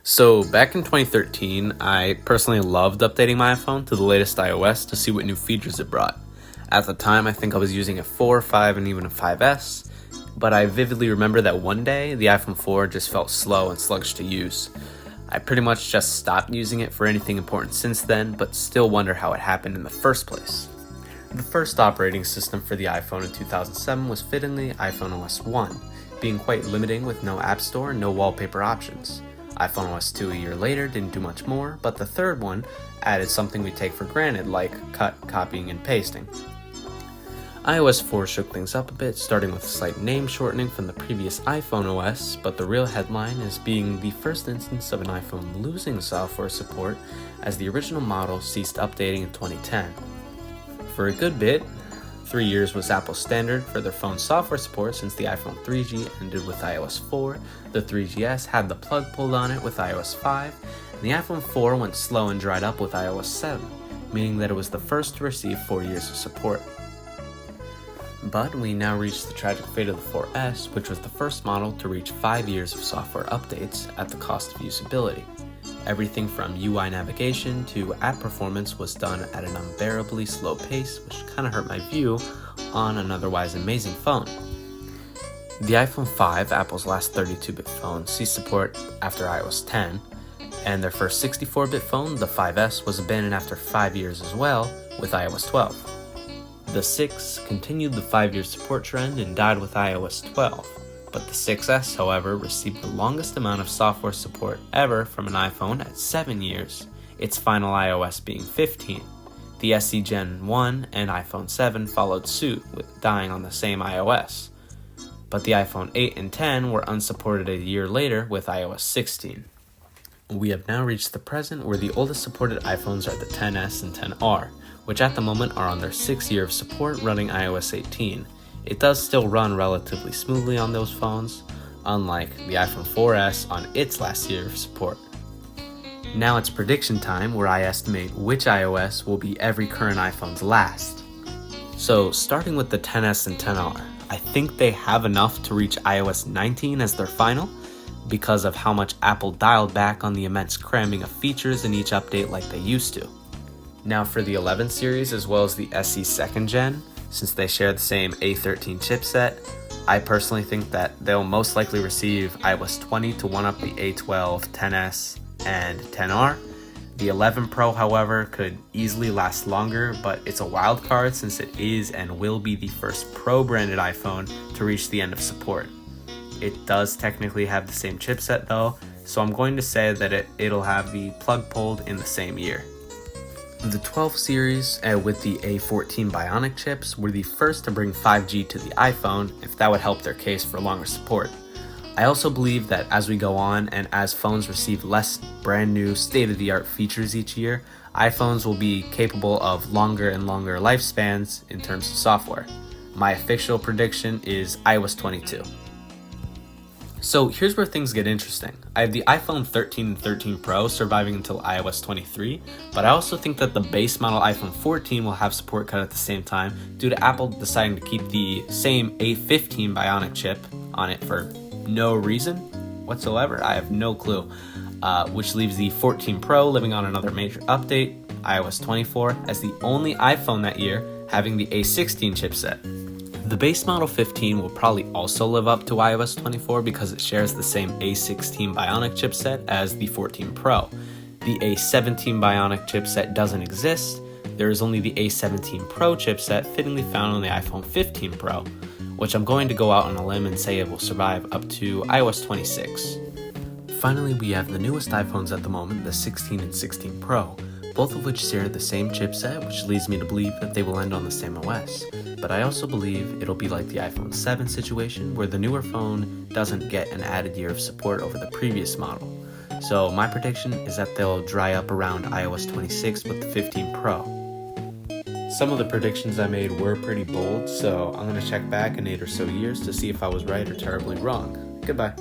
So back in 2013, I personally loved updating my iPhone to the latest iOS to see what new features it brought. At the time, I think I was using a 4, 5, and even a 5S, but I vividly remember that one day, the iPhone 4 just felt slow and sluggish to use. I pretty much just stopped using it for anything important since then, but still wonder how it happened in the first place. The first operating system for the iPhone in 2007 was fittingly iPhone OS 1, being quite limiting with no App Store and no wallpaper options. iPhone OS 2 a year later didn't do much more, but the third one added something we take for granted like copying and pasting. iOS 4 shook things up a bit, starting with a slight name shortening from the previous iPhone OS, but the real headline is being the first instance of an iPhone losing software support as the original model ceased updating in 2010. For a good bit, 3 years was Apple's standard for their phone software support since the iPhone 3G ended with iOS 4, the 3GS had the plug pulled on it with iOS 5, and the iPhone 4 went slow and dried up with iOS 7, meaning that it was the first to receive 4 years of support. But we now reach the tragic fate of the 4S, which was the first model to reach 5 years of software updates at the cost of usability. Everything from UI navigation to app performance was done at an unbearably slow pace, which kind of hurt my view on an otherwise amazing phone. The iPhone 5, Apple's last 32-bit phone, ceased support after iOS 10, and their first 64-bit phone, the 5S, was abandoned after 5 years as well, with iOS 12. The 6 continued the 5-year support trend and died with iOS 12. But the 6S, however, received the longest amount of software support ever from an iPhone at 7 years, its final iOS being 15. The SE Gen 1 and iPhone 7 followed suit, with dying on the same iOS. But the iPhone 8 and 10 were unsupported a year later with iOS 16. We have now reached the present where the oldest supported iPhones are the XS and XR, which at the moment are on their 6th year of support running iOS 18. It does still run relatively smoothly on those phones, unlike the iPhone 4S on its last year of support. Now it's prediction time, where I estimate which iOS will be every current iPhone's last. So starting with the XS and XR, I think they have enough to reach iOS 19 as their final, because of how much Apple dialed back on the immense cramming of features in each update like they used to. Now for the 11 series as well as the SE 2nd Gen, since they share the same A13 chipset, I personally think that they'll most likely receive iOS 20 to one-up the A12, XS, and XR. The 11 Pro, however, could easily last longer, but it's a wild card since it is and will be the first Pro-branded iPhone to reach the end of support. It does technically have the same chipset though, so I'm going to say that it'll have the plug pulled in the same year. The 12 series with the A14 Bionic chips were the first to bring 5G to the iPhone, if that would help their case for longer support. I also believe that as we go on and as phones receive less brand new state-of-the-art features each year, iPhones will be capable of longer and longer lifespans in terms of software. My official prediction is iOS 22. So here's where things get interesting. I have the iPhone 13 and 13 Pro surviving until iOS 23, but I also think that the base model iPhone 14 will have support cut at the same time due to Apple deciding to keep the same A15 Bionic chip on it for no reason whatsoever. I have no clue, which leaves the 14 Pro living on another major update, iOS 24, as the only iPhone that year having the A16 chipset. The base model 15 will probably also live up to iOS 24 because it shares the same A16 Bionic chipset as the 14 Pro. The A17 Bionic chipset doesn't exist. There is only the A17 Pro chipset fittingly found on the iPhone 15 Pro, which I'm going to go out on a limb and say it will survive up to iOS 26. Finally, we have the newest iPhones at the moment, the 16 and 16 Pro, both of which share the same chipset, which leads me to believe that they will end on the same OS. But I also believe it'll be like the iPhone 7 situation, where the newer phone doesn't get an added year of support over the previous model. So my prediction is that they'll dry up around iOS 26 with the 15 Pro. Some of the predictions I made were pretty bold, so I'm going to check back in 8 or so years to see if I was right or terribly wrong. Goodbye.